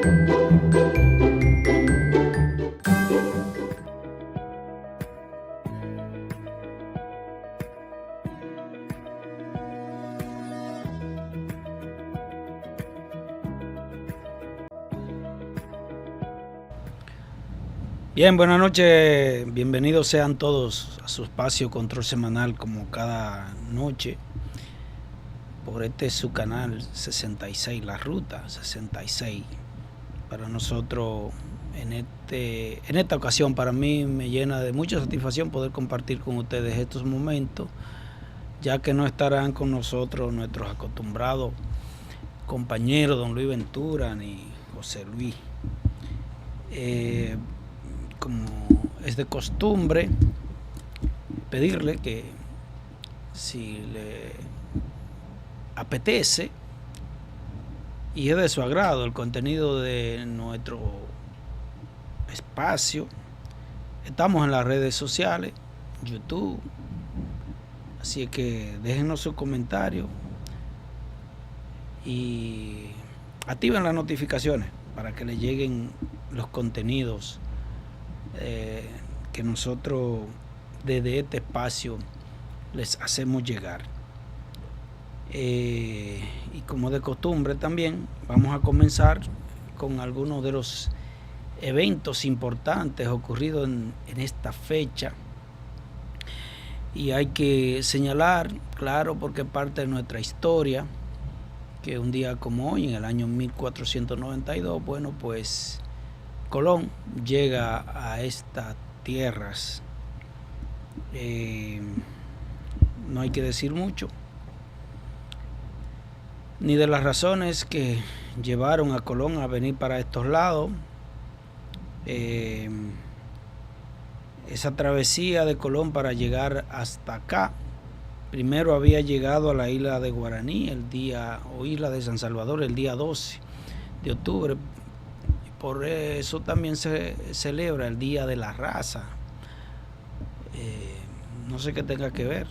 Bien, buenas noches, bienvenidos sean todos a su espacio Control Semanal como cada noche por su canal 66, La Ruta 66. Para nosotros en esta ocasión, para mí me llena de mucha satisfacción poder compartir con ustedes estos momentos, ya que no estarán con nosotros nuestros acostumbrados compañeros don Luis Ventura ni José Luis. Como es de costumbre, pedirle que si le apetece y es de su agrado el contenido de nuestro espacio, estamos en las redes sociales, YouTube, así que déjenos sus comentarios y activen las notificaciones para que les lleguen los contenidos que nosotros desde este espacio les hacemos llegar. Y como de costumbre también vamos a comenzar con algunos de los eventos importantes ocurridos en esta fecha, y hay que señalar, claro, porque parte de nuestra historia, que un día como hoy, en el año 1492, bueno, pues Colón llega a estas tierras. No hay que decir mucho ni de las razones que llevaron a Colón a venir para estos lados. Esa travesía de Colón para llegar hasta acá, primero había llegado a la isla de Guaraní isla de San Salvador el día 12 de octubre. Por eso también se celebra el Día de la Raza. No sé qué tenga que ver.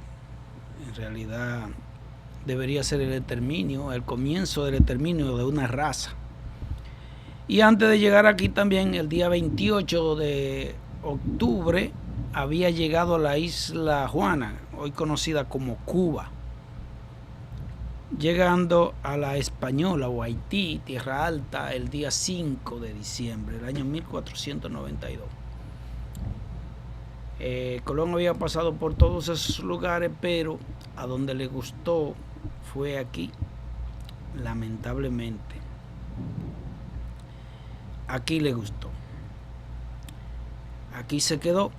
En realidad debería ser el comienzo del exterminio de una raza. Y antes de llegar aquí también, el día 28 de octubre, había llegado a la isla Juana, hoy conocida como Cuba, llegando a la Española o Haití, Tierra Alta, el día 5 de diciembre del año 1492. Colón había pasado por todos esos lugares, pero a donde le gustó fue aquí, lamentablemente. Aquí le gustó. Aquí se quedó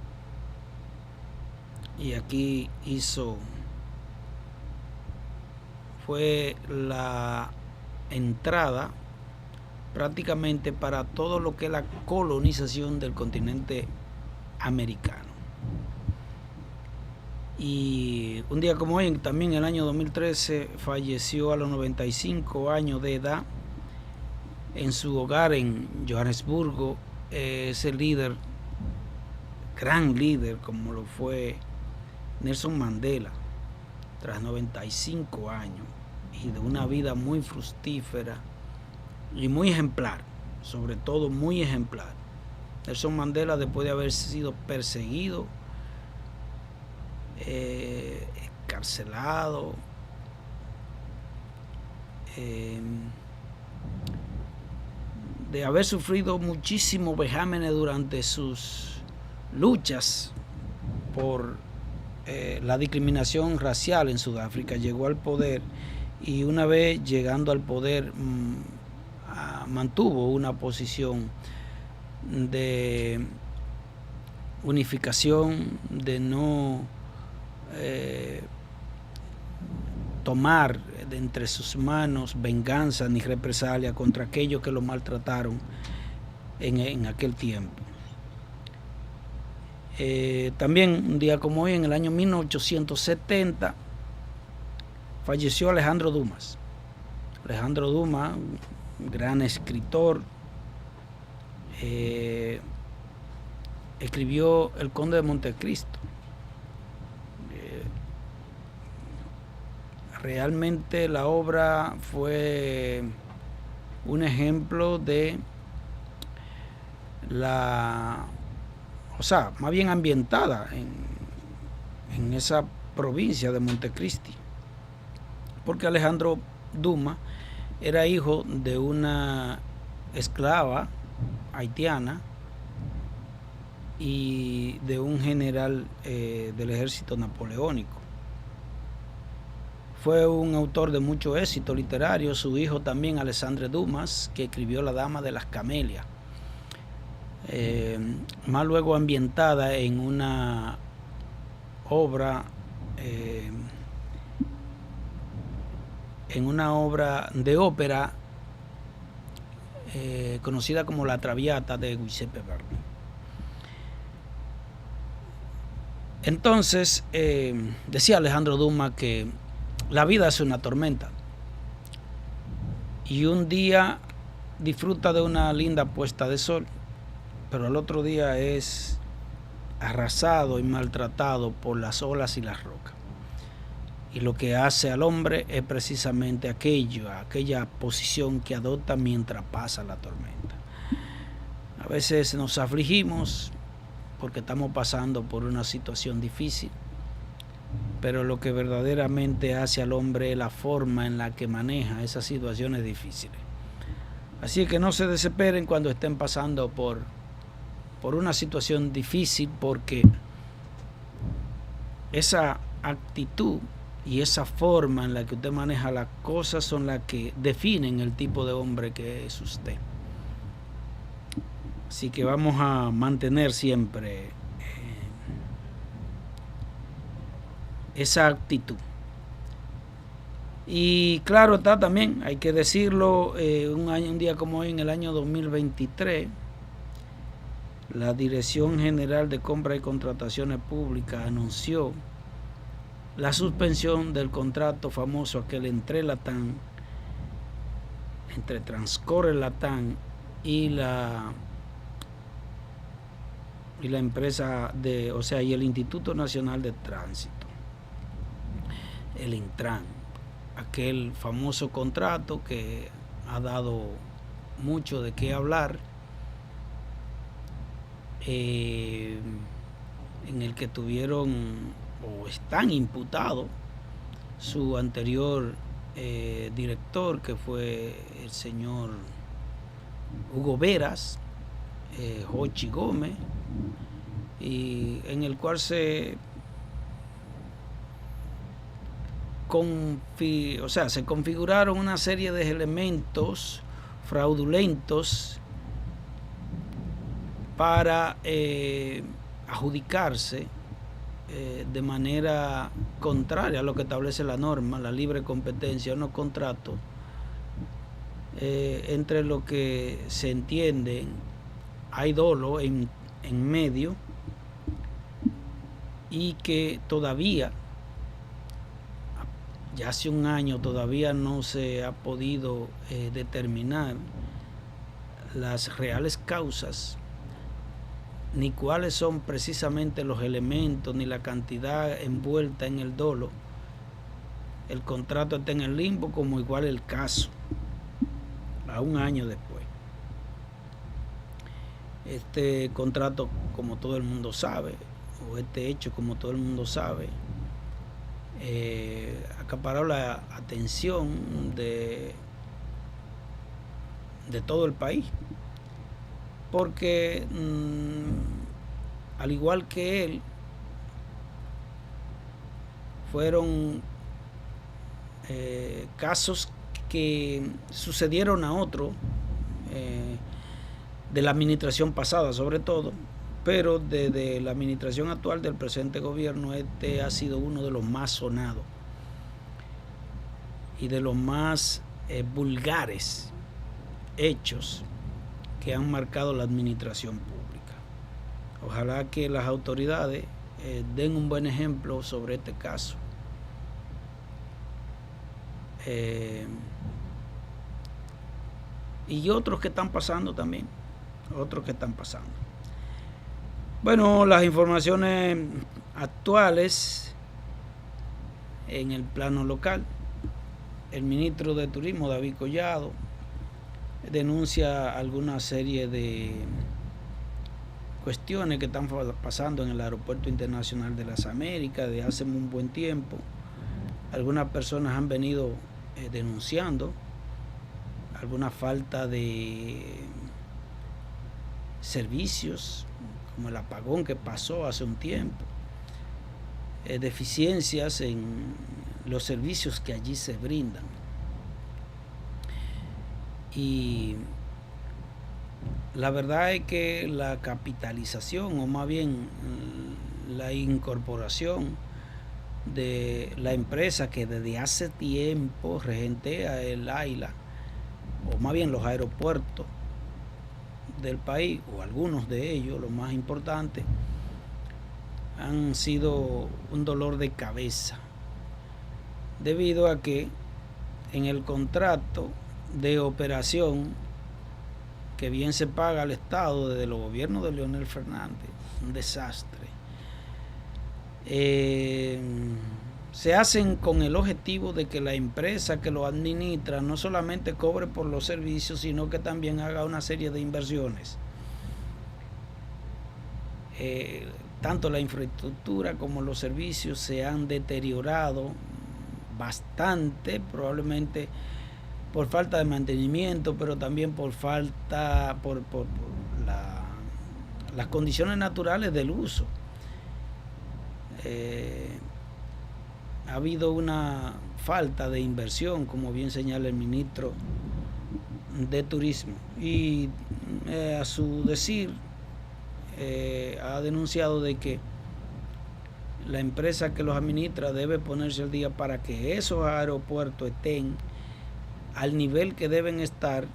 y aquí fue la entrada prácticamente para todo lo que es la colonización del continente americano. Y un día como hoy, también en el año 2013, falleció a los 95 años de edad en su hogar en Johannesburgo, ese líder, gran líder como lo fue Nelson Mandela, tras 95 años y de una vida muy fructífera y muy ejemplar, sobre todo muy ejemplar. Nelson Mandela, después de haber sido perseguido, encarcelado, de haber sufrido muchísimos vejámenes durante sus luchas por la discriminación racial en Sudáfrica, llegó al poder, y una vez llegando al poder mantuvo una posición de unificación, de no tomar de entre sus manos venganza ni represalia contra aquellos que lo maltrataron en aquel tiempo. También un día como hoy, en el año 1870, falleció Alejandro Dumas. Alejandro Dumas, un gran escritor, escribió El Conde de Montecristo. Realmente la obra fue un ejemplo de o sea, más bien ambientada en esa provincia de Montecristi, porque Alejandro Dumas era hijo de una esclava haitiana y de un general del ejército napoleónico. Fue un autor de mucho éxito literario. Su hijo también, Alexandre Dumas, que escribió La Dama de las Camelias, más luego ambientada en una obra de ópera conocida como La Traviata de Giuseppe Verdi. Entonces, decía Alejandro Dumas que la vida es una tormenta y un día disfruta de una linda puesta de sol, pero el otro día es arrasado y maltratado por las olas y las rocas. Y lo que hace al hombre es precisamente aquella posición que adopta mientras pasa la tormenta. A veces nos afligimos porque estamos pasando por una situación difícil, pero lo que verdaderamente hace al hombre es la forma en la que maneja esas situaciones difíciles. Así que no se desesperen cuando estén pasando por una situación difícil, porque esa actitud y esa forma en la que usted maneja las cosas son las que definen el tipo de hombre que es usted. Así que vamos a mantener siempre esa actitud. Y claro está, también hay que decirlo, un día como hoy, en el año 2023, la Dirección General de Compra y Contrataciones Públicas anunció la suspensión del contrato famoso aquel entre Transcore Latam y la empresa y el Instituto Nacional de Tránsito, el Intran, aquel famoso contrato que ha dado mucho de qué hablar, en el que tuvieron o están imputados su anterior director, que fue el señor Hugo Veras, Jochi Gómez, y en el cual se configuraron una serie de elementos fraudulentos para adjudicarse de manera contraria a lo que establece la norma, la libre competencia, unos contratos entre lo que se entiende hay dolo en medio, y que todavía, ya hace un año, todavía no se ha podido determinar las reales causas, ni cuáles son precisamente los elementos, ni la cantidad envuelta en el dolo. El contrato está en el limbo, como igual el caso, a un año después. Este contrato, como todo el mundo sabe, o este hecho, como todo el mundo sabe, acaparó la atención de todo el país, porque al igual que él, fueron casos que sucedieron a otro de la administración pasada, sobre todo, pero desde la administración actual del presente gobierno, este ha sido uno de los más sonados y de los más vulgares hechos que han marcado la administración pública. Ojalá que las autoridades den un buen ejemplo sobre este caso. Y otros que están pasando también, Bueno, las informaciones actuales en el plano local. El ministro de Turismo, David Collado, denuncia alguna serie de cuestiones que están pasando en el Aeropuerto Internacional de las Américas de hace un buen tiempo. Algunas personas han venido denunciando alguna falta de servicios, como el apagón que pasó hace un tiempo, deficiencias en los servicios que allí se brindan. Y la verdad es que la capitalización, o más bien la incorporación de la empresa que desde hace tiempo regentea el AILA, o más bien los aeropuertos del país, o algunos de ellos, los más importantes, han sido un dolor de cabeza, debido a que en el contrato de operación que bien se paga al Estado desde los gobiernos de Leonel Fernández, un desastre, se hacen con el objetivo de que la empresa que lo administra no solamente cobre por los servicios, sino que también haga una serie de inversiones. Tanto la infraestructura como los servicios se han deteriorado bastante, probablemente por falta de mantenimiento, pero también por las condiciones naturales del uso. Ha habido una falta de inversión, como bien señala el ministro de Turismo, y a su decir ha denunciado de que la empresa que los administra debe ponerse al día para que esos aeropuertos estén al nivel que deben estar,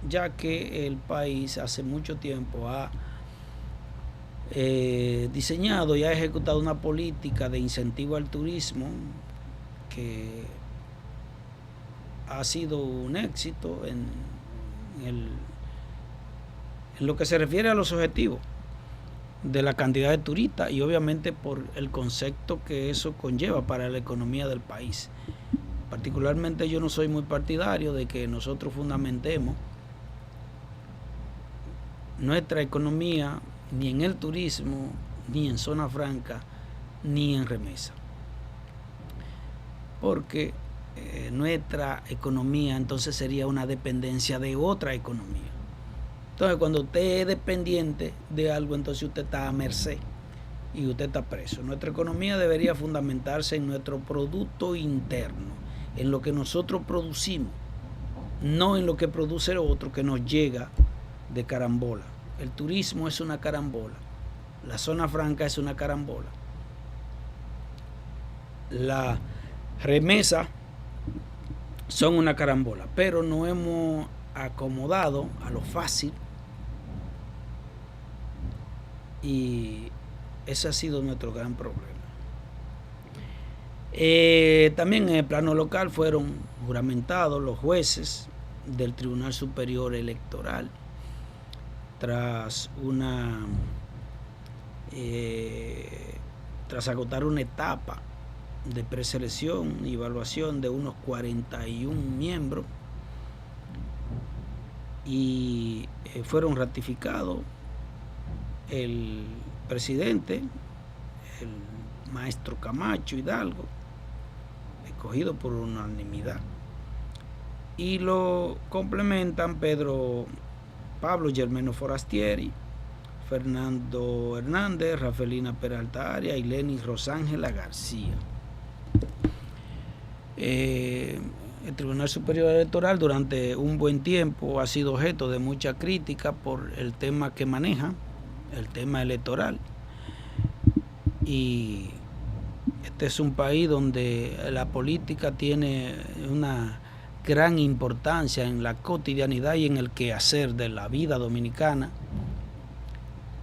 ya que el país hace mucho tiempo ha diseñado y ha ejecutado una política de incentivo al turismo que ha sido un éxito en lo que se refiere a los objetivos de la cantidad de turistas y obviamente por el concepto que eso conlleva para la economía del país. Particularmente yo no soy muy partidario de que nosotros fundamentemos nuestra economía ni en el turismo, ni en zona franca, ni en remesa. Porque nuestra economía entonces sería una dependencia de otra economía. Entonces cuando usted es dependiente de algo, entonces usted está a merced y usted está preso. Nuestra economía debería fundamentarse en nuestro producto interno, en lo que nosotros producimos, no en lo que produce el otro que nos llega de carambola. El turismo es una carambola, la zona franca es una carambola, la remesa son una carambola, pero nos hemos acomodado a lo fácil y ese ha sido nuestro gran problema. También en el plano local fueron juramentados los jueces del Tribunal Superior Electoral tras agotar una etapa de preselección y evaluación de unos 41 miembros y fueron ratificados el presidente, el maestro Camacho Hidalgo, escogido por unanimidad, y lo complementan Pablo Germano Forastieri, Fernando Hernández, Rafaelina Peralta Arias y Lenny Rosángela García. El Tribunal Superior Electoral durante un buen tiempo ha sido objeto de mucha crítica por el tema que maneja, el tema electoral. Y este es un país donde la política tiene una gran importancia en la cotidianidad y en el quehacer de la vida dominicana,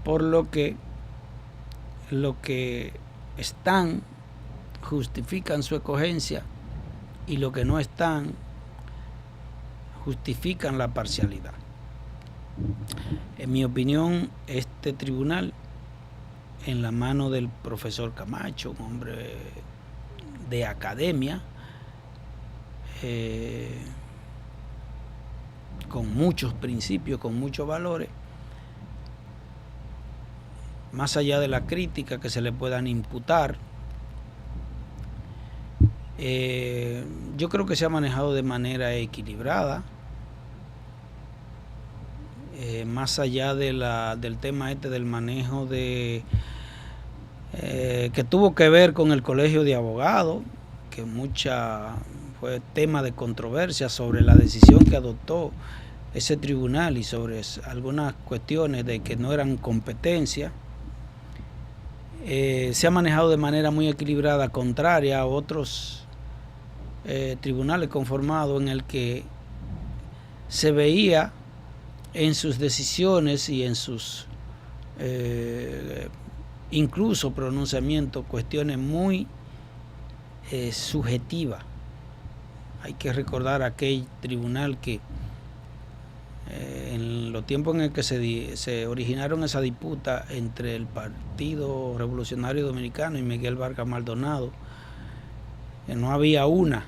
por lo que están justifican su escogencia y lo que no están justifican la parcialidad. En mi opinión, este tribunal, en la mano del profesor Camacho, un hombre de academia, con muchos principios, con muchos valores, más allá de la crítica que se le puedan imputar, yo creo que se ha manejado de manera equilibrada, más allá de del tema del manejo de que tuvo que ver con el colegio de abogados, que fue tema de controversia sobre la decisión que adoptó ese tribunal y sobre algunas cuestiones de que no eran competencia. Se ha manejado de manera muy equilibrada, contraria a otros tribunales conformados en el que se veía en sus decisiones y en sus incluso pronunciamientos cuestiones muy subjetivas. Hay que recordar aquel tribunal que en los tiempos en el que se originaron esa disputa entre el Partido Revolucionario Dominicano y Miguel Vargas Maldonado, no había una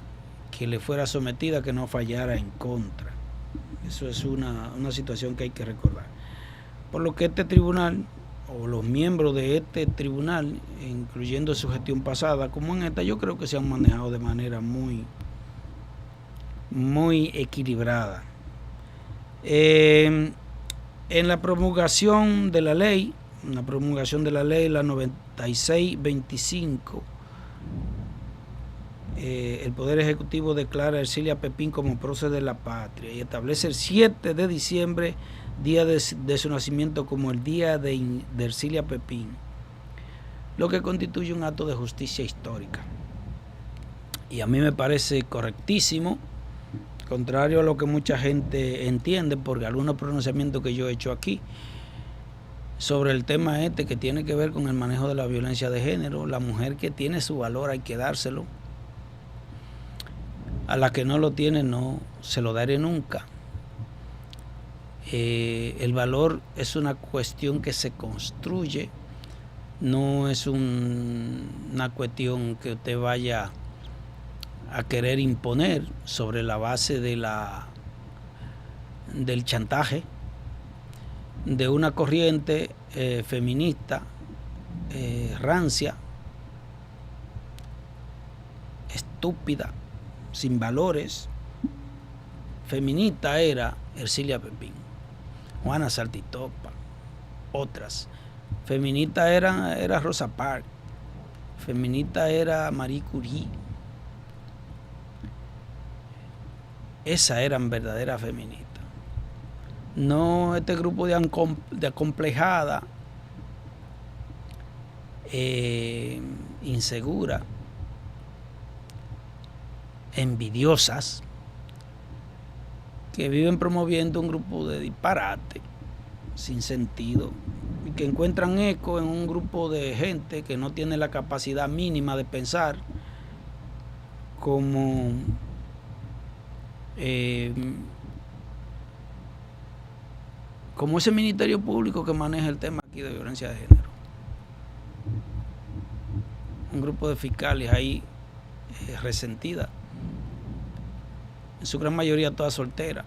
que le fuera sometida que no fallara en contra. Eso es una situación que hay que recordar. Por lo que este tribunal, o los miembros de este tribunal, incluyendo su gestión pasada, como en esta, yo creo que se han manejado de manera muy equilibrada. En la promulgación de la ley, la 9625, el Poder Ejecutivo declara a Ercilia Pepín como prócer de la patria y establece el 7 de diciembre, día de su nacimiento, como el día de Ercilia Pepín, lo que constituye un acto de justicia histórica. Y a mí me parece correctísimo, contrario a lo que mucha gente entiende, porque algunos pronunciamientos que yo he hecho aquí sobre el tema que tiene que ver con el manejo de la violencia de género. La mujer que tiene su valor hay que dárselo, a la que no lo tiene no se lo daré nunca. El valor es una cuestión que se construye, no es una cuestión que usted vaya a querer imponer sobre la base del chantaje de una corriente feminista rancia, estúpida, sin valores. Feminista era Ercilia Pepín, Juana Saltitopa, otras. Feminista era Rosa Parks, feminista era Marie Curie. Esas eran verdaderas feministas. No este grupo de acomplejada, insegura, envidiosas, que viven promoviendo un grupo de disparate sin sentido y que encuentran eco en un grupo de gente que no tiene la capacidad mínima de pensar como ese Ministerio Público que maneja el tema aquí de violencia de género. Un grupo de fiscales ahí resentidas, en su gran mayoría todas solteras,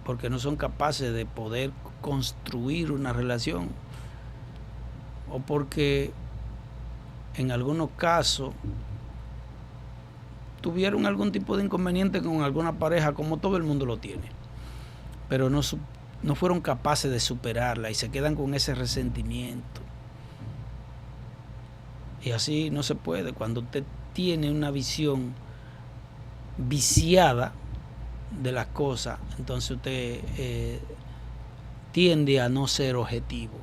porque no son capaces de poder construir una relación, o porque en algunos casos tuvieron algún tipo de inconveniente con alguna pareja, como todo el mundo lo tiene, pero no fueron capaces de superarla y se quedan con ese resentimiento. Y así no se puede. Cuando usted tiene una visión viciada de las cosas, entonces usted tiende a no ser objetivo,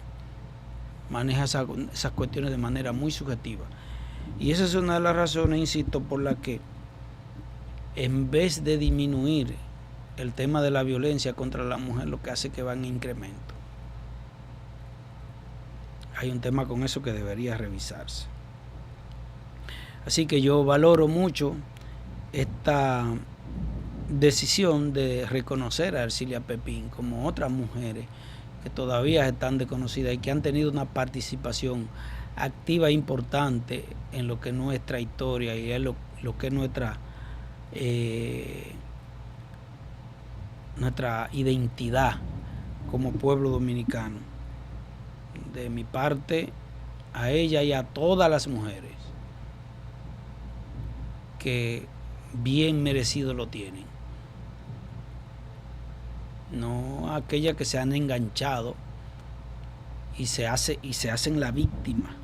maneja esas cuestiones de manera muy subjetiva. Y esa es una de las razones, insisto, por la que en vez de disminuir el tema de la violencia contra la mujer, lo que hace es que va en incremento. Hay un tema con eso que debería revisarse. Así que yo valoro mucho esta decisión de reconocer a Ercilia Pepín como otras mujeres que todavía están desconocidas y que han tenido una participación activa e importante en lo que es nuestra historia y en lo que es nuestra identidad como pueblo dominicano, de mi parte a ella y a todas las mujeres que bien merecido lo tienen. No aquellas que se han enganchado y se hacen la víctima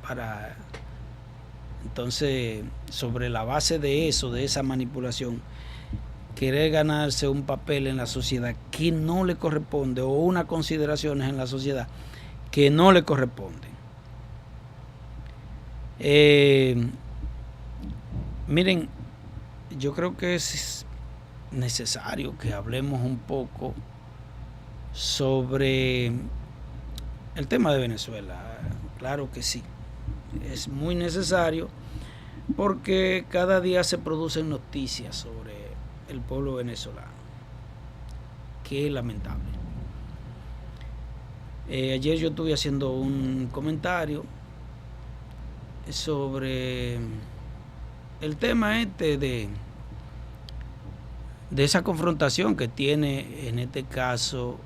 para entonces, sobre la base de eso, de esa manipulación, querer ganarse un papel en la sociedad que no le corresponde o unas consideraciones en la sociedad que no le corresponden. Miren, yo creo que es necesario que hablemos un poco sobre el tema de Venezuela. Claro que sí, es muy necesario porque cada día se producen noticias sobre el pueblo venezolano. Qué lamentable. Ayer yo estuve haciendo un comentario sobre el tema de esa confrontación que tiene en este caso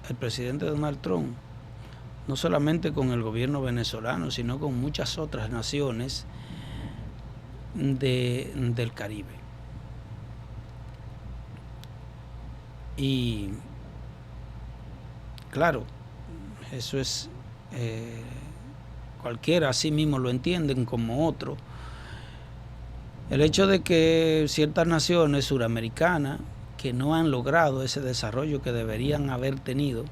el presidente Donald Trump, no solamente con el gobierno venezolano, sino con muchas otras naciones del Caribe. Y claro, eso es cualquiera así mismo lo entienden como otro. El hecho de que ciertas naciones suramericanas que no han logrado ese desarrollo que deberían haber tenido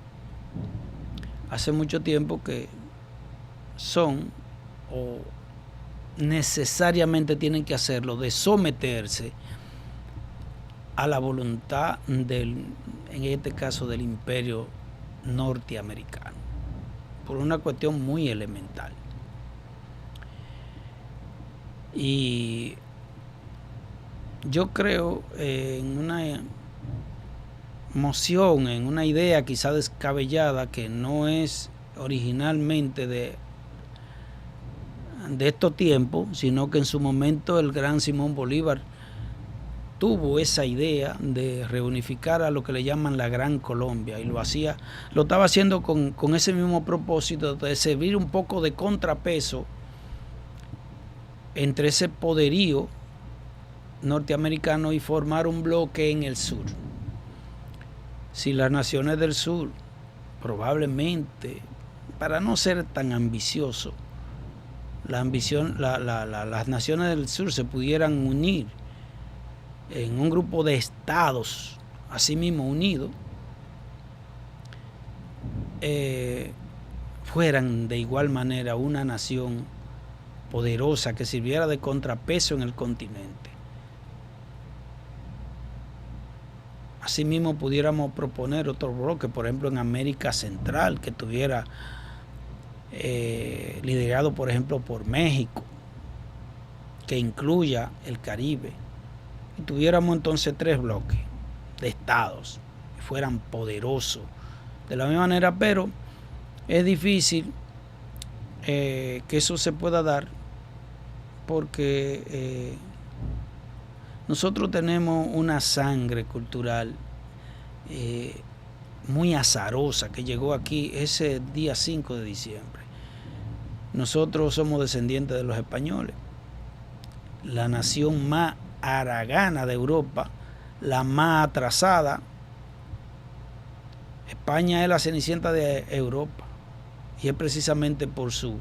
hace mucho tiempo, que son o necesariamente tienen que hacerlo, de someterse a la voluntad en este caso del imperio norteamericano, por una cuestión muy elemental. Y yo creo en una moción, en una idea quizá descabellada que no es originalmente de estos tiempos, sino que en su momento el gran Simón Bolívar tuvo esa idea de reunificar a lo que le llaman la Gran Colombia, y lo estaba haciendo con ese mismo propósito de servir un poco de contrapeso entre ese poderío norteamericano y formar un bloque en el sur. Si las naciones del sur, probablemente, para no ser tan ambicioso, las naciones del sur se pudieran unir en un grupo de estados, así mismo unidos, fueran de igual manera una nación poderosa que sirviera de contrapeso en el continente. Asimismo pudiéramos proponer otro bloque, por ejemplo en América Central, que tuviera liderado por ejemplo por México, que incluya el Caribe, y tuviéramos entonces 3 bloques de estados que fueran poderosos de la misma manera, pero es difícil que eso se pueda dar porque nosotros tenemos una sangre cultural muy azarosa que llegó aquí ese día 5 de diciembre. Nosotros somos descendientes de los españoles, la nación más haragana de Europa, la más atrasada. España es la cenicienta de Europa y es precisamente por su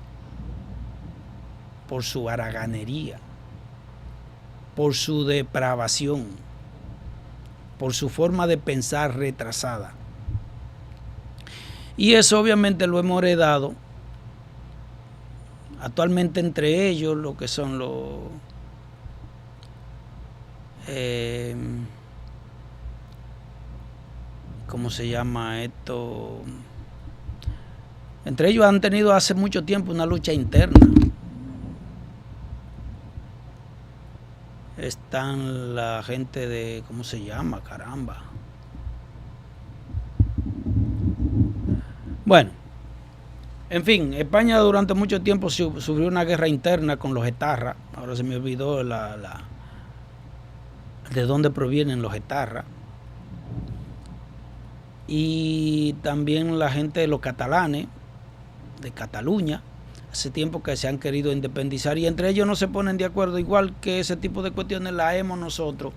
haraganería, por su depravación, por su forma de pensar retrasada. Y eso obviamente lo hemos heredado actualmente entre ellos, lo que son los ¿cómo se llama esto? Entre ellos han tenido hace mucho tiempo una lucha interna. Están la gente de, ¿cómo se llama? Caramba. Bueno, en fin, España durante mucho tiempo sufrió una guerra interna con los etarras. Ahora se me olvidó de dónde provienen los etarras. y también la gente de los catalanes, de Cataluña, hace tiempo que se han querido independizar y entre ellos no se ponen de acuerdo, igual que ese tipo de cuestiones las hemos nosotros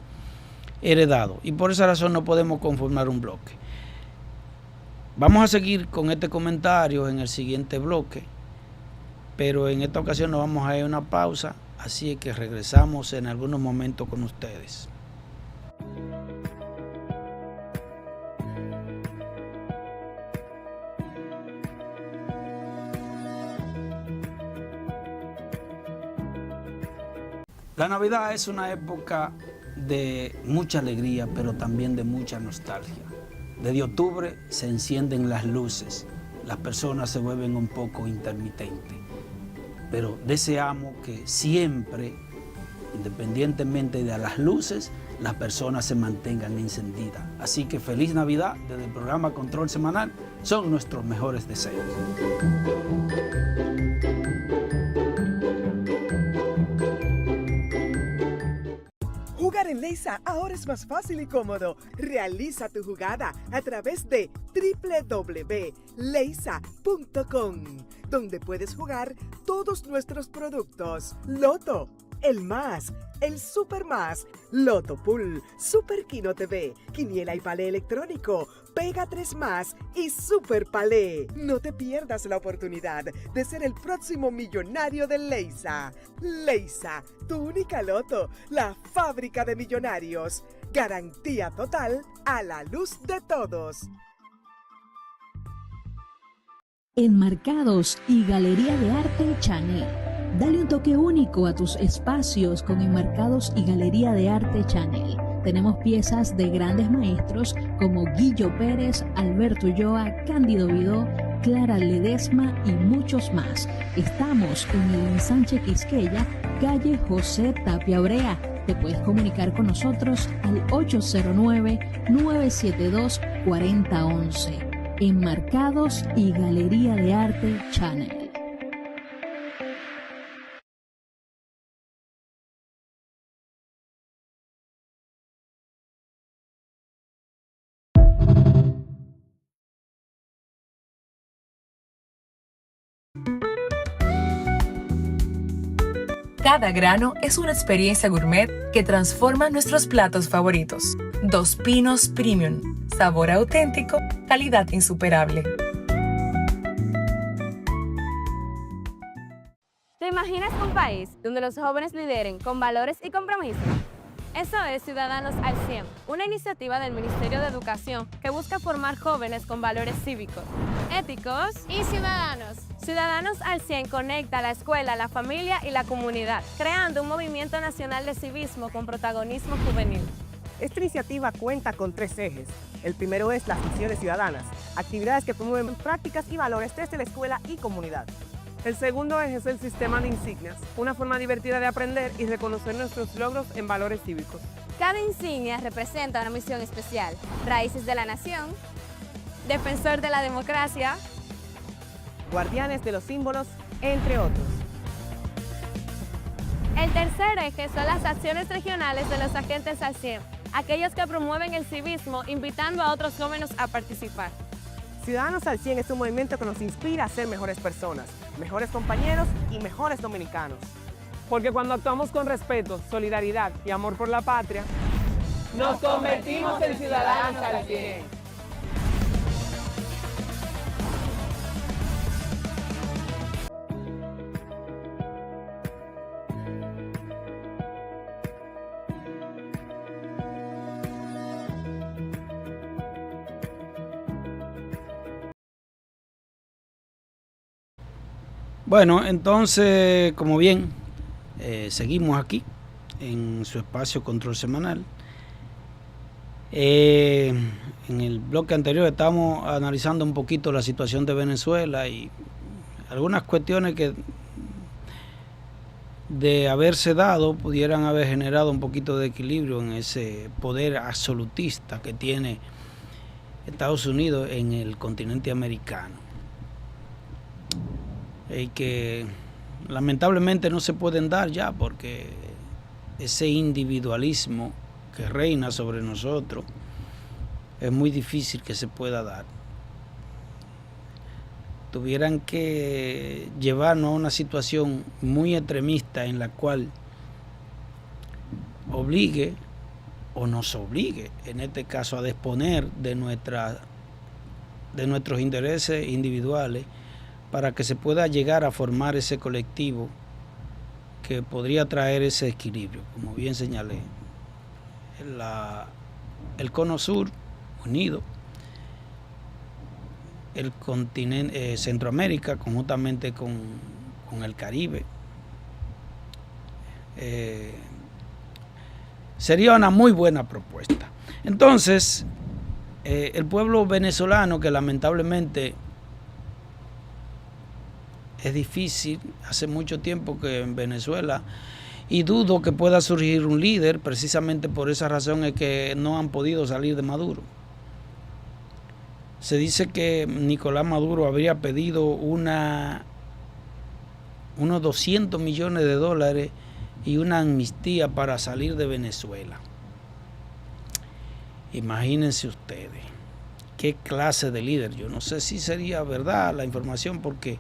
heredado y por esa razón no podemos conformar un bloque. Vamos a seguir con este comentario en el siguiente bloque, pero en esta ocasión nos vamos a ir a una pausa, así que regresamos en algunos momentos con ustedes. La Navidad es una época de mucha alegría, pero también de mucha nostalgia. Desde octubre se encienden las luces, las personas se vuelven un poco intermitentes, pero deseamos que siempre, independientemente de las luces, las personas se mantengan encendidas. Así que feliz Navidad desde el programa Control Semanal, son nuestros mejores deseos. Jugar en Leisa ahora es más fácil y cómodo. Realiza tu jugada a través de www.leisa.com, donde puedes jugar todos nuestros productos. Loto, el Más, el Super Más, Loto Pool, Super Kino TV, Quiniela y Palé electrónico, Pega 3 Más y Super Palé. No te pierdas la oportunidad de ser el próximo millonario de Leisa. Leisa, tu única Loto, la fábrica de millonarios. Garantía total a la luz de todos. Enmarcados y Galería de Arte Chanel. Dale un toque único a tus espacios con Enmarcados y Galería de Arte Chanel. Tenemos piezas de grandes maestros como Guillo Pérez, Alberto Ulloa, Cándido Vidó, Clara Ledesma y muchos más. Estamos en el Ensanche Quisqueya, calle José Tapia Brea. Te puedes comunicar con nosotros al 809-972-4011. Enmarcados y Galería de Arte Chanel. Cada grano es una experiencia gourmet que transforma nuestros platos favoritos. Dos Pinos Premium. Sabor auténtico, calidad insuperable. ¿Te imaginas un país donde los jóvenes lideren con valores y compromisos? Eso es Ciudadanos al 100, una iniciativa del Ministerio de Educación que busca formar jóvenes con valores cívicos, éticos y ciudadanos. Ciudadanos al 100 conecta la escuela, la familia y la comunidad, creando un movimiento nacional de civismo con protagonismo juvenil. Esta iniciativa cuenta con 3 ejes. El primero es las misiones ciudadanas, actividades que promueven prácticas y valores desde la escuela y comunidad. El segundo eje es el sistema de insignias, una forma divertida de aprender y reconocer nuestros logros en valores cívicos. Cada insignia representa una misión especial: raíces de la nación, defensor de la democracia, guardianes de los símbolos, entre otros. El tercer eje son las acciones regionales de los agentes al 100, aquellos que promueven el civismo invitando a otros jóvenes a participar. Ciudadanos al 100 es un movimiento que nos inspira a ser mejores personas, mejores compañeros y mejores dominicanos. Porque cuando actuamos con respeto, solidaridad y amor por la patria, nos convertimos en ciudadanos al 100. Bueno, entonces, como bien, seguimos aquí en su espacio Control Semanal. En el bloque anterior estábamos analizando un poquito la situación de Venezuela y algunas cuestiones que de haberse dado pudieran haber generado un poquito de equilibrio en ese poder absolutista que tiene Estados Unidos en el continente americano. Y que lamentablemente no se pueden dar ya porque ese individualismo que reina sobre nosotros es muy difícil que se pueda dar. Tuvieran que llevarnos a una situación muy extremista en la cual obligue o nos obligue, en este caso, a disponer de nuestros intereses individuales para que se pueda llegar a formar ese colectivo que podría traer ese equilibrio. Como bien señalé, el Cono Sur unido, el continente Centroamérica conjuntamente con el Caribe, sería una muy buena propuesta. Entonces, el pueblo venezolano, que lamentablemente es difícil, hace mucho tiempo que en Venezuela, y dudo que pueda surgir un líder, precisamente por esa razón es que no han podido salir de Maduro. Se dice que Nicolás Maduro habría pedido unos 200 millones de dólares y una amnistía para salir de Venezuela. Imagínense ustedes, qué clase de líder. Yo no sé si sería verdad la información, porque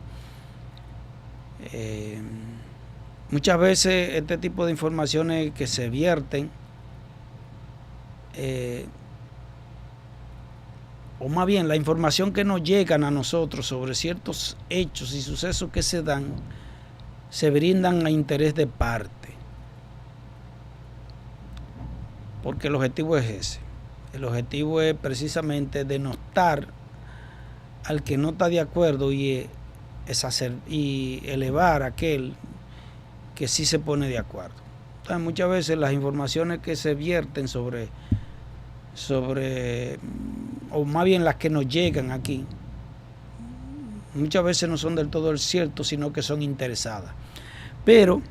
muchas veces este tipo de informaciones que se vierten, o más bien la información que nos llegan a nosotros sobre ciertos hechos y sucesos que se dan, se brindan a interés de parte. Porque el objetivo es ese. El objetivo es precisamente denostar al que no está de acuerdo y elevar a aquel que sí se pone de acuerdo. Entonces, muchas veces las informaciones que se vierten sobre, o más bien las que nos llegan aquí, muchas veces no son del todo el cierto, sino que son interesadas. Pero,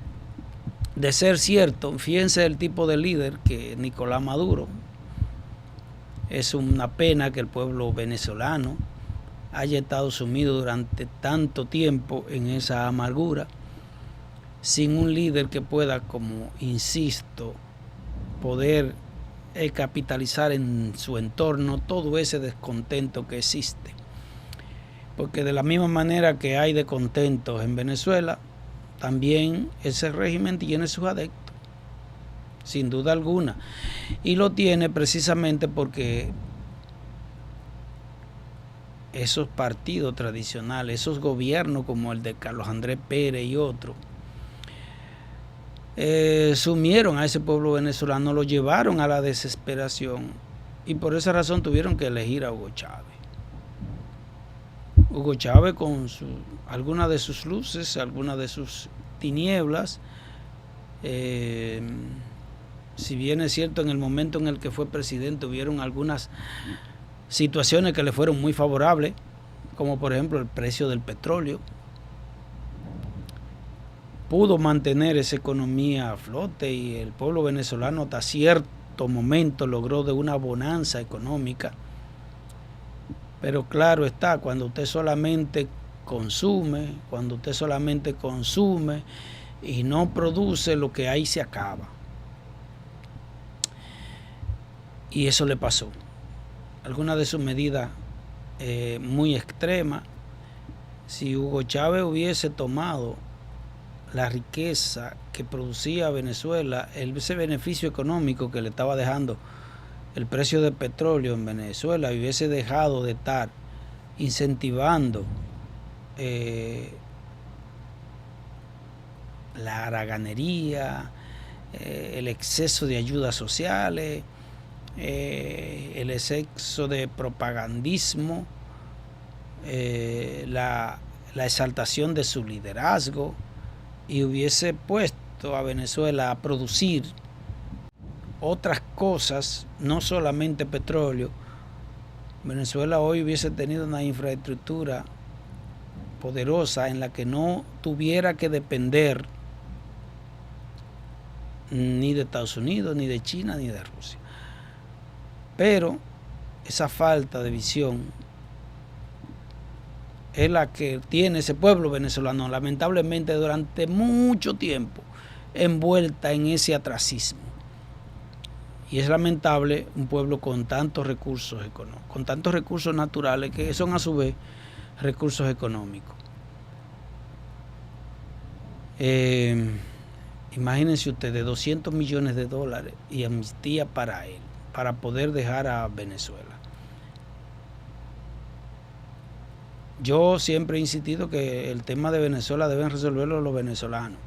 de ser cierto, fíjense el tipo de líder que Nicolás Maduro. Es una pena que el pueblo venezolano haya estado sumido durante tanto tiempo en esa amargura, sin un líder que pueda, como insisto, poder capitalizar en su entorno todo ese descontento que existe. Porque de la misma manera que hay descontentos en Venezuela, también ese régimen tiene sus adeptos, sin duda alguna, y lo tiene precisamente porque esos partidos tradicionales, esos gobiernos como el de Carlos Andrés Pérez y otros, sumieron a ese pueblo venezolano, lo llevaron a la desesperación, y por esa razón tuvieron que elegir a Hugo Chávez. Hugo Chávez, con algunas de sus luces, algunas de sus tinieblas, si bien es cierto, en el momento en el que fue presidente hubieron algunas situaciones que le fueron muy favorables, como por ejemplo el precio del petróleo. Pudo mantener esa economía a flote y el pueblo venezolano hasta cierto momento logró de una bonanza económica. Pero claro está, cuando usted solamente consume y no produce, lo que hay se acaba. Y eso le pasó. Algunas de sus medidas muy extremas, si Hugo Chávez hubiese tomado la riqueza que producía Venezuela, ese beneficio económico que le estaba dejando el precio del petróleo en Venezuela, hubiese dejado de estar incentivando la haraganería, el exceso de ayudas sociales, el exceso de propagandismo, la exaltación de su liderazgo, y hubiese puesto a Venezuela a producir otras cosas, no solamente petróleo, Venezuela hoy hubiese tenido una infraestructura poderosa en la que no tuviera que depender ni de Estados Unidos, ni de China, ni de Rusia. Pero esa falta de visión es la que tiene ese pueblo venezolano, lamentablemente durante mucho tiempo envuelta en ese atracismo. Y es lamentable un pueblo con tantos recursos económicos, con tantos recursos naturales que son a su vez recursos económicos. Imagínense ustedes, $200 millones y amnistía para él, para poder dejar a Venezuela. Yo siempre he insistido que el tema de Venezuela deben resolverlo los venezolanos.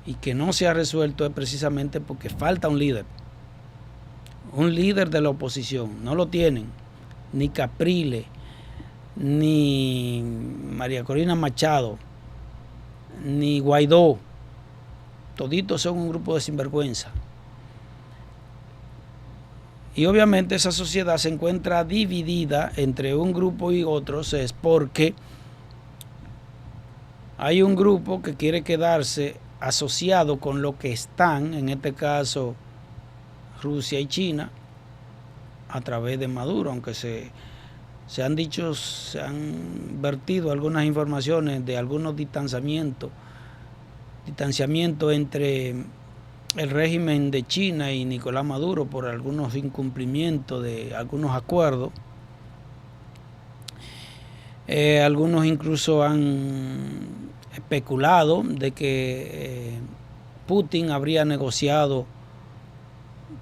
Y que no se ha resuelto es precisamente porque falta un líder de la oposición. No lo tienen ni Capriles, ni María Corina Machado, ni Guaidó. Toditos son un grupo de sinvergüenza. Y obviamente esa sociedad se encuentra dividida entre un grupo y otros, es porque hay un grupo que quiere quedarse asociado con lo que están, en este caso Rusia y China, a través de Maduro, aunque se han vertido algunas informaciones de algunos distanciamientos entre el régimen de China y Nicolás Maduro por algunos incumplimientos de algunos acuerdos. Algunos incluso han especulado de que Putin habría negociado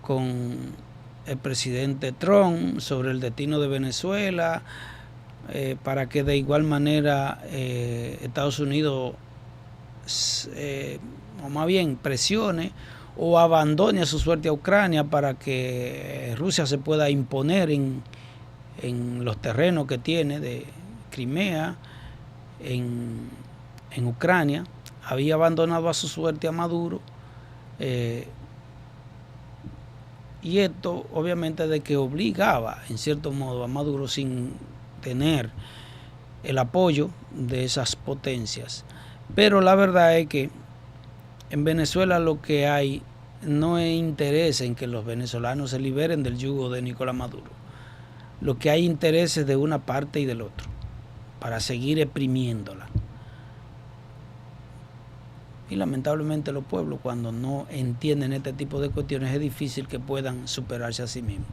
con el presidente Trump sobre el destino de Venezuela, para que de igual manera Estados Unidos, o más bien presione o abandone a su suerte a Ucrania para que Rusia se pueda imponer en los terrenos que tiene de Crimea, en Ucrania. Había abandonado a su suerte a Maduro, y esto obviamente de que obligaba en cierto modo a Maduro sin tener el apoyo de esas potencias. Pero la verdad es que en Venezuela lo que hay no es interés en que los venezolanos se liberen del yugo de Nicolás Maduro. Lo que hay interés es de una parte y del otro, para seguir exprimiéndola. Y lamentablemente los pueblos, cuando no entienden este tipo de cuestiones, es difícil que puedan superarse a sí mismos.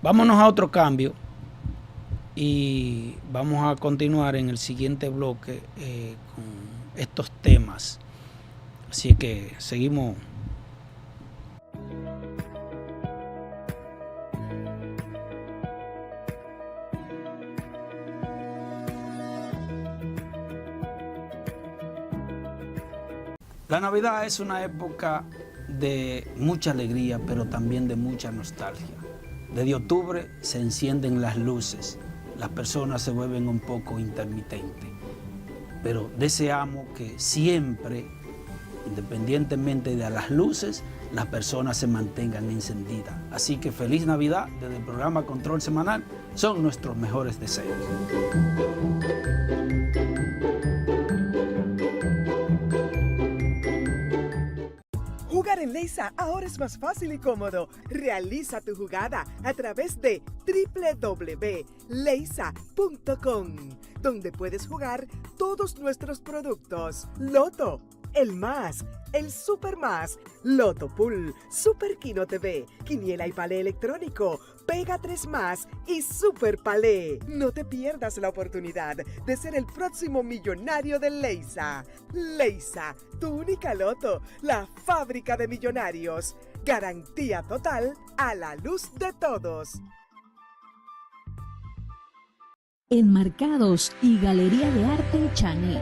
Vámonos a otro cambio y vamos a continuar en el siguiente bloque con estos temas. Así que seguimos. La Navidad es una época de mucha alegría, pero también de mucha nostalgia. Desde octubre se encienden las luces, las personas se vuelven un poco intermitentes, pero deseamos que siempre, independientemente de las luces, las personas se mantengan encendidas. Así que feliz Navidad desde el programa Control Semanal, son nuestros mejores deseos. Jugar en Leisa ahora es más fácil y cómodo. Realiza tu jugada a través de www.leisa.com, donde puedes jugar todos nuestros productos. Loto, el más, el super más, Loto Pool, Super Kino TV, Quiniela y Palé electrónico, Pega 3 más y Super Palé. No te pierdas la oportunidad de ser el próximo millonario de Leisa. Leisa, tu única Loto, la fábrica de millonarios. Garantía total a la luz de todos. Enmarcados y Galería de Arte Chanel.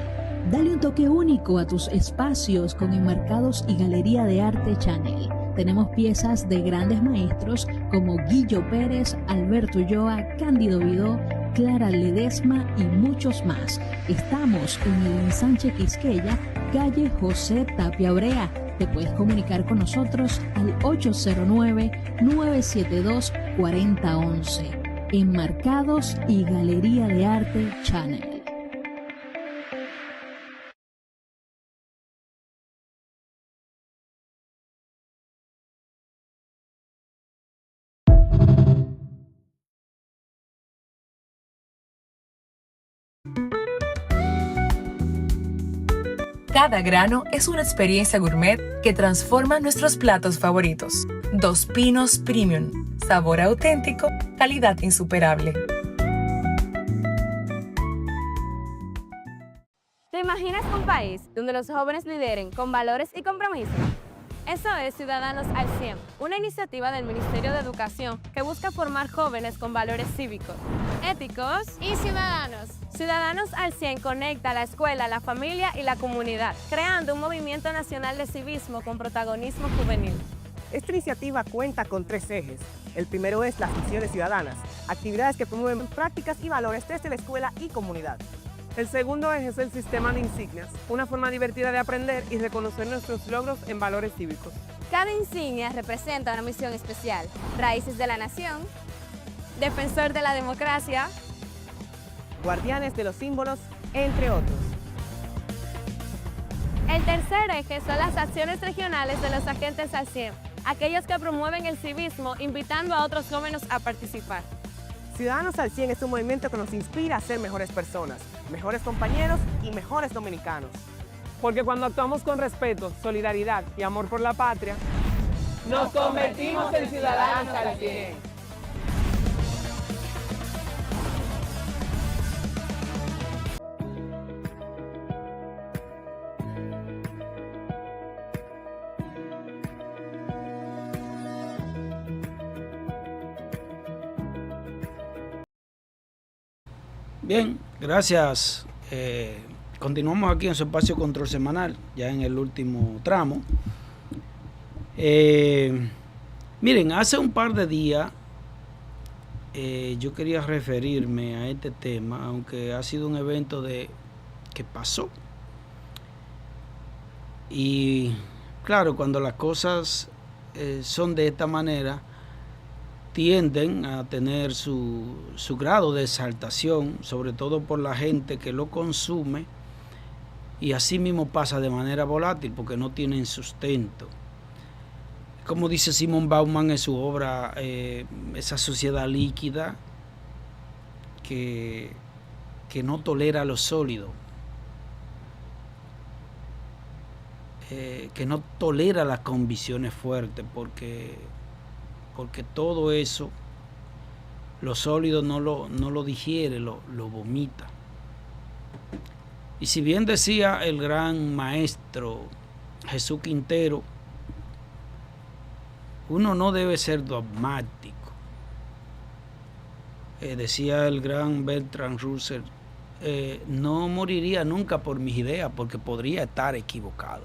Dale un toque único a tus espacios con Enmarcados y Galería de Arte Chanel. Tenemos piezas de grandes maestros como Guillo Pérez, Alberto Ulloa, Cándido Vidó, Clara Ledesma y muchos más. Estamos en el Ensanche Quisqueya, calle José Tapia Brea. Te puedes comunicar con nosotros al 809-972-4011. Enmarcados y Galería de Arte Chanel. Cada grano es una experiencia gourmet que transforma nuestros platos favoritos. Dos Pinos Premium. Sabor auténtico, calidad insuperable. ¿Te imaginas un país donde los jóvenes lideren con valores y compromisos? Eso es Ciudadanos al 100, una iniciativa del Ministerio de Educación que busca formar jóvenes con valores cívicos, éticos y ciudadanos. Ciudadanos al 100 conecta a la escuela, la familia y la comunidad, creando un movimiento nacional de civismo con protagonismo juvenil. Esta iniciativa cuenta con 3 ejes. El primero es las misiones ciudadanas, actividades que promueven prácticas y valores desde la escuela y comunidad. El segundo eje es el sistema de insignias, una forma divertida de aprender y reconocer nuestros logros en valores cívicos. Cada insignia representa una misión especial: raíces de la nación, defensor de la democracia, Guardianes de los símbolos, entre otros. El tercer eje son las acciones regionales de los agentes al 100, aquellos que promueven el civismo invitando a otros jóvenes a participar. Ciudadanos al 100 es un movimiento que nos inspira a ser mejores personas, mejores compañeros y mejores dominicanos. Porque cuando actuamos con respeto, solidaridad y amor por la patria, nos convertimos en ciudadanos al 100. Bien, gracias. Continuamos aquí en su espacio Control Semanal, ya en el último tramo. Miren, hace un par de días yo quería referirme a este tema, aunque ha sido un evento que pasó. Y claro, cuando las cosas son de esta manera, tienden a tener su grado de exaltación, sobre todo por la gente que lo consume, y así mismo pasa de manera volátil porque no tienen sustento. Como dice Simon Bauman en su obra, esa sociedad líquida que no tolera lo sólido, que no tolera las convicciones fuertes, porque todo eso, lo sólido no lo digiere, lo vomita. Y si bien decía el gran maestro Jesús Quintero, uno no debe ser dogmático. Decía el gran Bertrand Russell, no moriría nunca por mis ideas porque podría estar equivocado.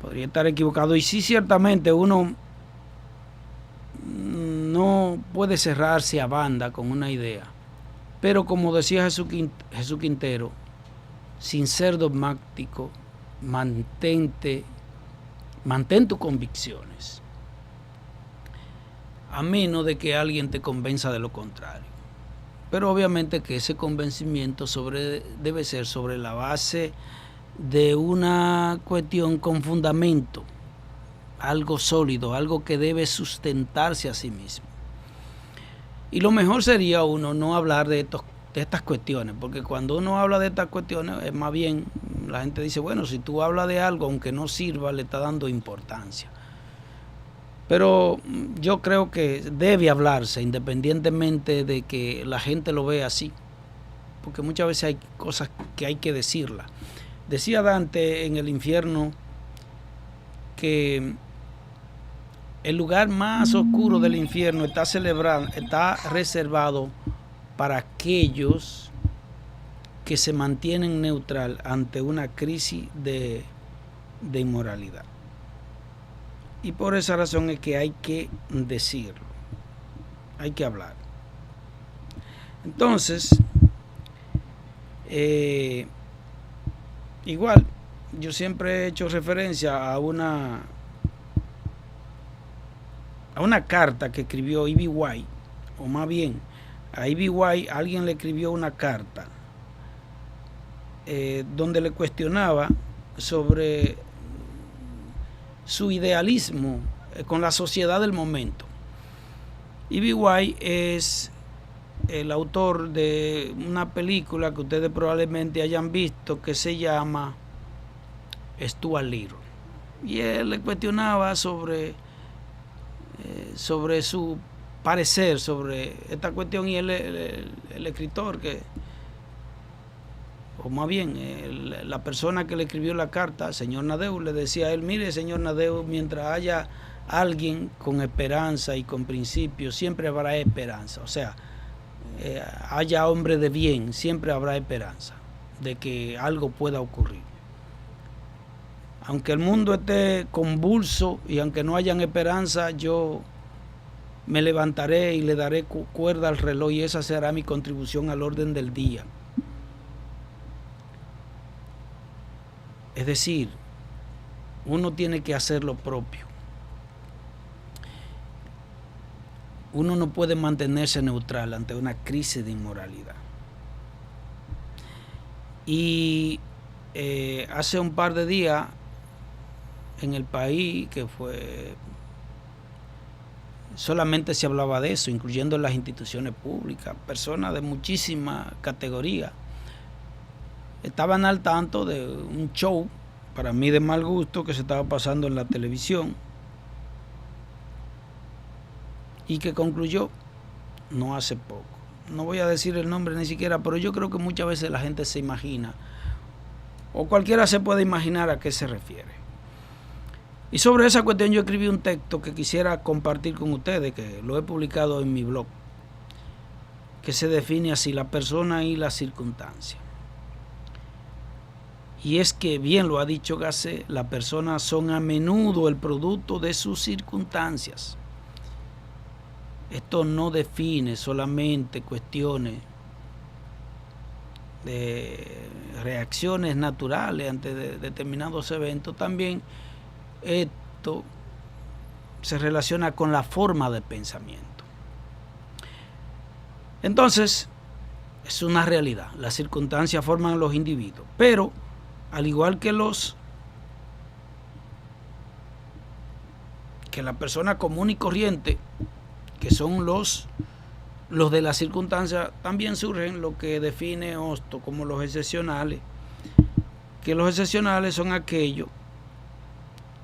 Podría estar equivocado. Y sí, ciertamente uno no puede cerrarse a banda con una idea, pero como decía Jesús Quintero, sin ser dogmático, mantén tus convicciones, a menos de que alguien te convenza de lo contrario. Pero obviamente que ese convencimiento debe ser sobre la base de una cuestión con fundamento, algo sólido, algo que debe sustentarse a sí mismo. Y lo mejor sería uno no hablar de estas cuestiones, porque cuando uno habla de estas cuestiones, es más bien, la gente dice, bueno, si tú hablas de algo, aunque no sirva, le está dando importancia. Pero yo creo que debe hablarse, independientemente de que la gente lo vea así, porque muchas veces hay cosas que hay que decirlas. Decía Dante en el infierno que el lugar más oscuro del infierno está reservado para aquellos que se mantienen neutral ante una crisis de inmoralidad. Y por esa razón es que hay que decirlo, hay que hablar. Entonces, igual, yo siempre he hecho referencia a una carta que escribió E.B. White, o más bien, a E.B. White alguien le escribió una carta donde le cuestionaba sobre su idealismo con la sociedad del momento. E.B. White es el autor de una película que ustedes probablemente hayan visto que se llama Stuart Little. Y él le cuestionaba sobre su parecer sobre esta cuestión, y el escritor o más bien la persona que le escribió la carta, señor Nadeau, le decía a él: mire, señor Nadeau, mientras haya alguien con esperanza y con principios, siempre habrá esperanza. O sea, haya hombre de bien, siempre habrá esperanza de que algo pueda ocurrir. Aunque el mundo esté convulso y aunque no hayan esperanza, yo me levantaré y le daré cuerda al reloj, y esa será mi contribución al orden del día. Es decir, uno tiene que hacer lo propio. Uno no puede mantenerse neutral ante una crisis de inmoralidad. Y hace un par de días, en el país, que fue, solamente se hablaba de eso, incluyendo las instituciones públicas, personas de muchísima categoría estaban al tanto de un show, para mí de mal gusto, que se estaba pasando en la televisión y que concluyó no hace poco. No voy a decir el nombre ni siquiera, pero yo creo que muchas veces la gente se imagina, o cualquiera se puede imaginar a qué se refiere. Y sobre esa cuestión yo escribí un texto que quisiera compartir con ustedes, que lo he publicado en mi blog, que se define así: la persona y la circunstancia. Y es que, bien lo ha dicho Gasset, las personas son a menudo el producto de sus circunstancias. Esto no define solamente cuestiones de reacciones naturales ante determinados eventos, también esto se relaciona con la forma de pensamiento. Entonces, es una realidad. Las circunstancias forman a los individuos, pero al igual que la persona común y corriente, que son los de las circunstancias, también surgen lo que define Hosto como los excepcionales, que los excepcionales son aquellos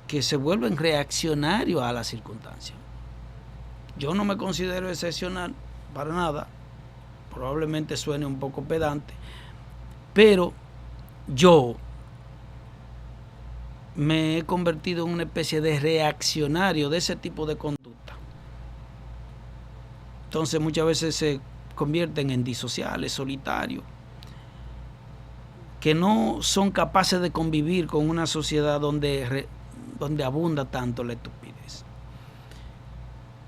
que se vuelven reaccionarios a las circunstancias. Yo no me considero excepcional para nada, probablemente suene un poco pedante, pero yo me he convertido en una especie de reaccionario de ese tipo de conducta. Entonces muchas veces se convierten en disociales, solitarios, que no son capaces de convivir con una sociedad donde abunda tanto la estupidez.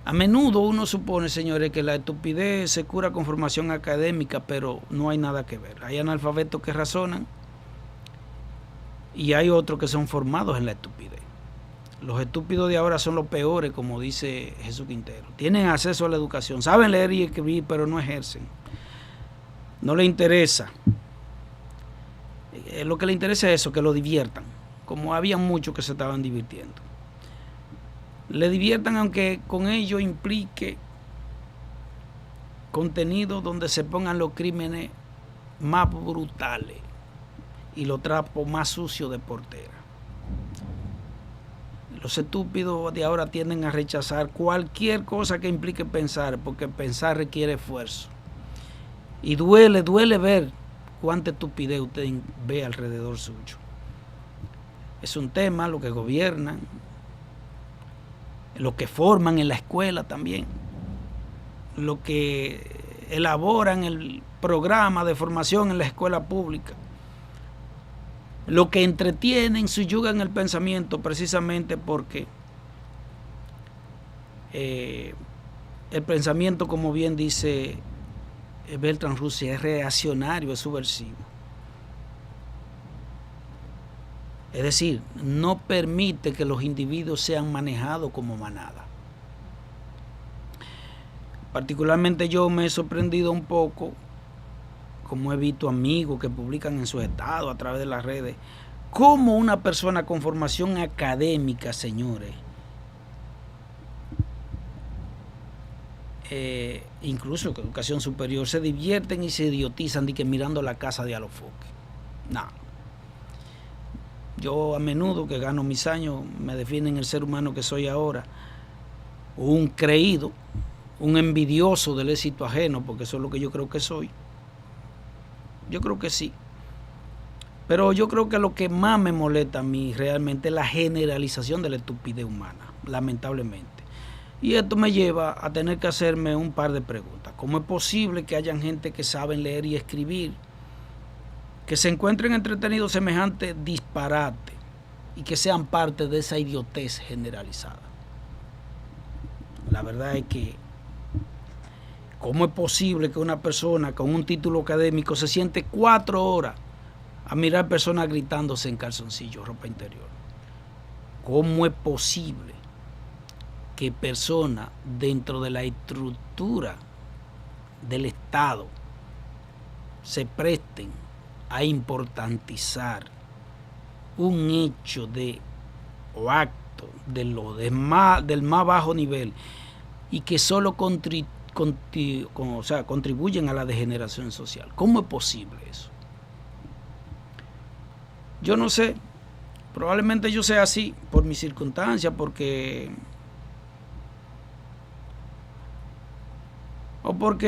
A menudo uno supone, señores, que la estupidez se cura con formación académica, pero no hay nada que ver. Hay analfabetos que razonan y hay otros que son formados en la estupidez. Los estúpidos de ahora son los peores, como dice Jesús Quintero. Tienen acceso a la educación, saben leer y escribir, pero no ejercen. No les interesa. Lo que les interesa es eso, que lo diviertan, como había muchos que se estaban divirtiendo. Le diviertan aunque con ello implique contenido donde se pongan los crímenes más brutales y los trapos más sucios de portera. Los estúpidos de ahora tienden a rechazar cualquier cosa que implique pensar, porque pensar requiere esfuerzo. Y duele ver cuánta estupidez usted ve alrededor suyo. Es un tema lo que gobiernan, lo que forman en la escuela también, lo que elaboran el programa de formación en la escuela pública, lo que entretienen, subyugan el pensamiento, precisamente porque el pensamiento, como bien dice Bertrand Russell, es reaccionario, es subversivo. Es decir, no permite que los individuos sean manejados como manada. Particularmente yo me he sorprendido un poco, como he visto amigos que publican en sus estados a través de las redes, cómo una persona con formación académica, señores, incluso con educación superior, se divierten y se idiotizan de que mirando la casa de Alofoque. No. Yo a menudo que gano mis años me definen el ser humano que soy ahora, un creído, un envidioso del éxito ajeno, porque eso es lo que yo creo que soy. Yo creo que sí. Pero yo creo que lo que más me molesta a mí realmente es la generalización de la estupidez humana, lamentablemente. Y esto me lleva a tener que hacerme un par de preguntas. ¿Cómo es posible que hayan gente que saben leer y escribir, que se encuentren entretenidos semejante disparate y que sean parte de esa idiotez generalizada? La verdad es que, ¿cómo es posible que una persona con un título académico se siente 4 horas a mirar personas gritándose en calzoncillos, ropa interior? ¿Cómo es posible que personas dentro de la estructura del Estado se presten a importantizar un hecho o acto del más bajo nivel y que solo contribuyen a la degeneración social? ¿Cómo es posible eso? Yo no sé, probablemente yo sea así por mis circunstancias, porque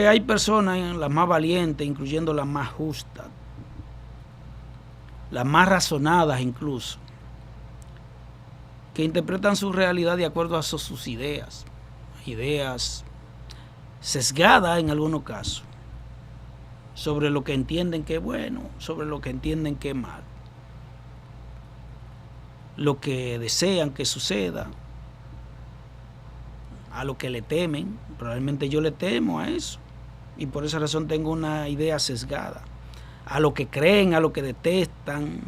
hay personas, las más valientes, incluyendo las más justas, las más razonadas incluso, que interpretan su realidad de acuerdo a sus ideas sesgadas en algunos casos, sobre lo que entienden que es bueno, sobre lo que entienden que es mal, lo que desean que suceda, a lo que le temen. Probablemente yo le temo a eso y por esa razón tengo una idea sesgada, a lo que creen, a lo que detestan,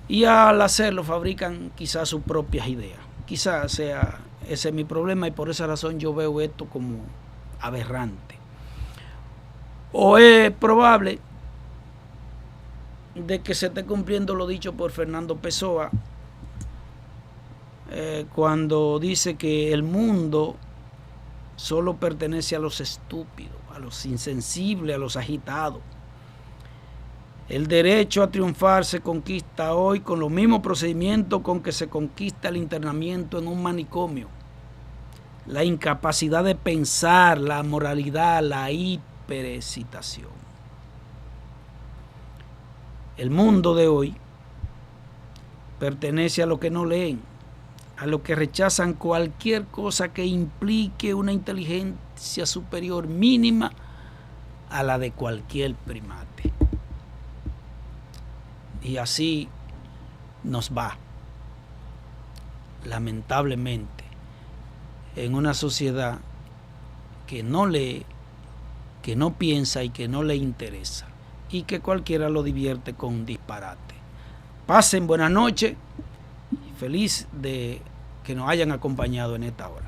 y al hacerlo fabrican quizás sus propias ideas. Quizás sea ese mi problema y por esa razón yo veo esto como aberrante. O es probable de que se esté cumpliendo lo dicho por Fernando Pessoa cuando dice que el mundo solo pertenece a los estúpidos, a los insensibles, a los agitados. El derecho a triunfar se conquista hoy con los mismos procedimientos con que se conquista el internamiento en un manicomio. La incapacidad de pensar, la moralidad, la hiperexcitación. El mundo de hoy pertenece a los que no leen, a los que rechazan cualquier cosa que implique una inteligencia superior mínima a la de cualquier primate. Y así nos va, lamentablemente, en una sociedad que no lee, que no piensa y que no le interesa, y que cualquiera lo divierte con un disparate. Pasen buenas noches y feliz de que nos hayan acompañado en esta hora.